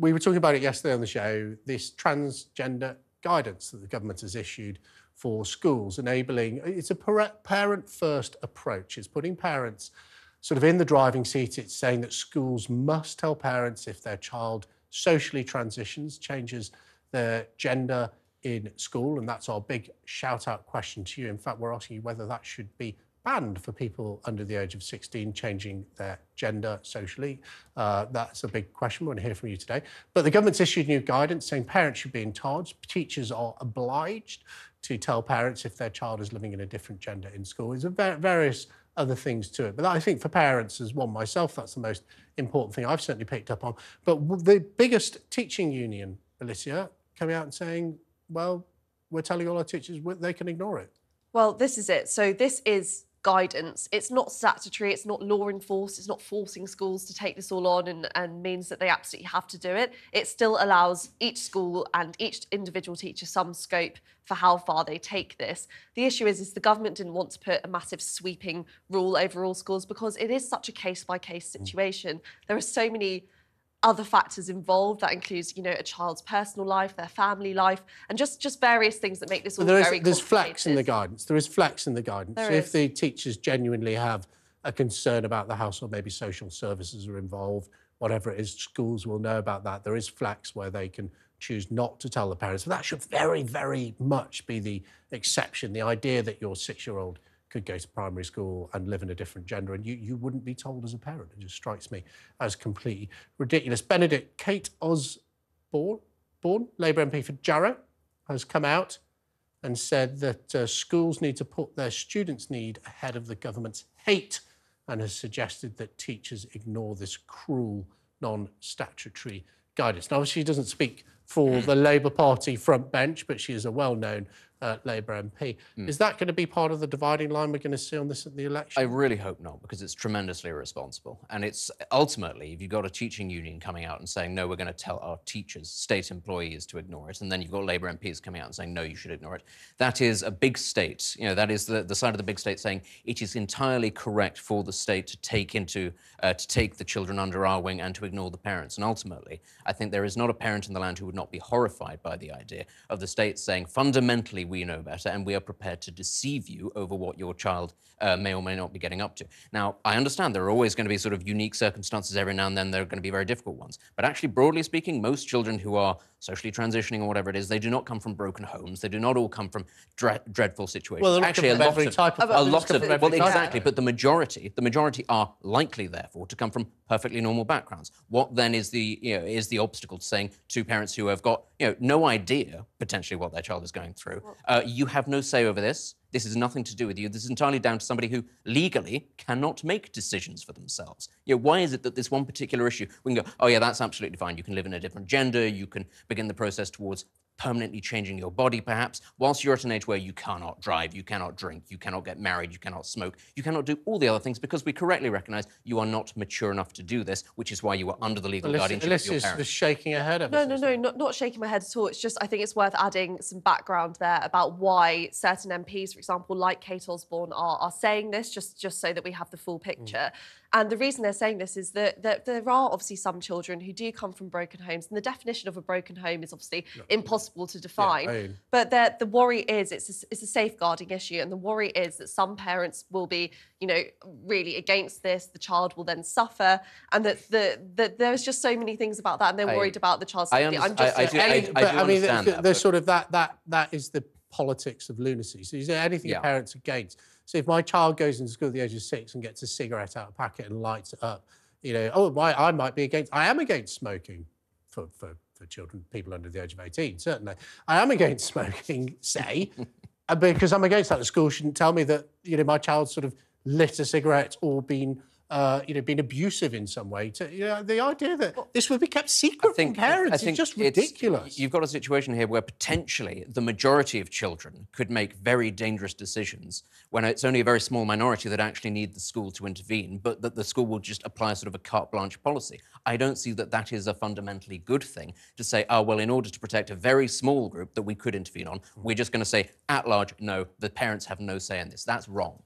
We were talking about it yesterday on the show, this transgender guidance that the government has issued for schools, enabling, it's a parent-first approach. It's putting parents sort of in the driving seat. It's saying that schools must tell parents if their child socially transitions, changes their gender in school, and that's our big shout-out question to you. In fact, we're asking you whether that should be banned for people under the age of 16 changing their gender socially. That's a big question. We want to hear from you today. But the government's issued new guidance saying parents should be in charge. Teachers are obliged to tell parents if their child is living in a different gender in school. There's various other things to it. But I think for parents, as one myself, that's the most important thing I've certainly picked up on. But the biggest teaching union, Alicia, coming out and saying, well, we're telling all our teachers they can ignore it. Well, this is it. So this is guidance. It's not statutory, it's not law enforced, it's not forcing schools to take this all on and means that they absolutely have to do it. It still allows each school and each individual teacher some scope for how far they take this. The issue is the government didn't want to put a massive sweeping rule over all schools because it is such a case-by-case situation. There are so many other factors involved. That includes, you know, a child's personal life, their family life, and just various things that make this all very complicated. There's flex in the guidance. There is flex in the guidance. So if the teachers genuinely have a concern about the household, maybe social services are involved, whatever it is, schools will know about that. There is flex where they can choose not to tell the parents. But that should very, very much be the exception. The idea that your 6-year-old could go to primary school and live in a different gender and you wouldn't be told as a parent. It just strikes me as completely ridiculous. Kate Osborne, Labour MP for Jarrow, has come out and said that schools need to put their students' need ahead of the government's hate and has suggested that teachers ignore this cruel, non-statutory guidance. Now, obviously, she doesn't speak for the Labour Party front bench, but she is a well-known Labour MP. Is that going to be part of the dividing line we're going to see on this at the election? I really hope not, because it's tremendously irresponsible. And it's ultimately, if you've got a teaching union coming out and saying, no, we're going to tell our teachers, state employees to ignore it, and then you've got Labour MPs coming out and saying, no, you should ignore it. That is a big state. You know, that is the side of the big state saying it is entirely correct for the state to take the children under our wing and to ignore the parents. And ultimately, I think there is not a parent in the land who would not be horrified by the idea of the state saying, fundamentally, we know better and we are prepared to deceive you over what your child may or may not be getting up to. Now, I understand there are always going to be sort of unique circumstances every now and then. There are going to be very difficult ones. But actually, broadly speaking, most children who are socially transitioning or whatever it is, they do not come from broken homes. They do not all come from dreadful situations. Well, actually, a lot of well, exactly. But the majority are likely, therefore, to come from perfectly normal backgrounds. What then is the obstacle to saying to parents who have got no idea potentially what their child is going through, you have no say over this. This is nothing to do with you. This is entirely down to somebody who legally cannot make decisions for themselves. Why is it that this one particular issue, we can go, oh yeah, that's absolutely fine. You can live in a different gender. You can begin the process towards permanently changing your body, perhaps, whilst you're at an age where you cannot drive, you cannot drink, you cannot get married, you cannot smoke, you cannot do all the other things because we correctly recognise you are not mature enough to do this, which is why you are under the legal guardianship of your parents. Just shaking her head. No, not shaking my head at all. It's just, I think it's worth adding some background there about why certain MPs, for example, like Kate Osborne, are saying this, just so that we have the full picture. And the reason they're saying this is that there are obviously some children who do come from broken homes, and the definition of a broken home is obviously impossible to define. But the worry is it's a safeguarding issue, and the worry is that some parents will be, really against this. The child will then suffer, and that there's just so many things about that, and they're worried about the child's safety. There's sort of that is the politics of lunacy. So is there anything parents against? So if my child goes into school at the age of 6 and gets a cigarette out of a packet and lights it up, I might be against. I am against smoking for children, people under the age of 18, certainly. I am against smoking, say, because I'm against that. The school shouldn't tell me that, my child sort of lit a cigarette or been abusive in some way. The idea that this would be kept secret from parents is just ridiculous. You've got a situation here where potentially the majority of children could make very dangerous decisions when it's only a very small minority that actually need the school to intervene, but that the school will just apply sort of a carte blanche policy. I don't see that that is a fundamentally good thing to say, oh, well, in order to protect a very small group that we could intervene on, we're just going to say, at large, no, the parents have no say in this. That's wrong.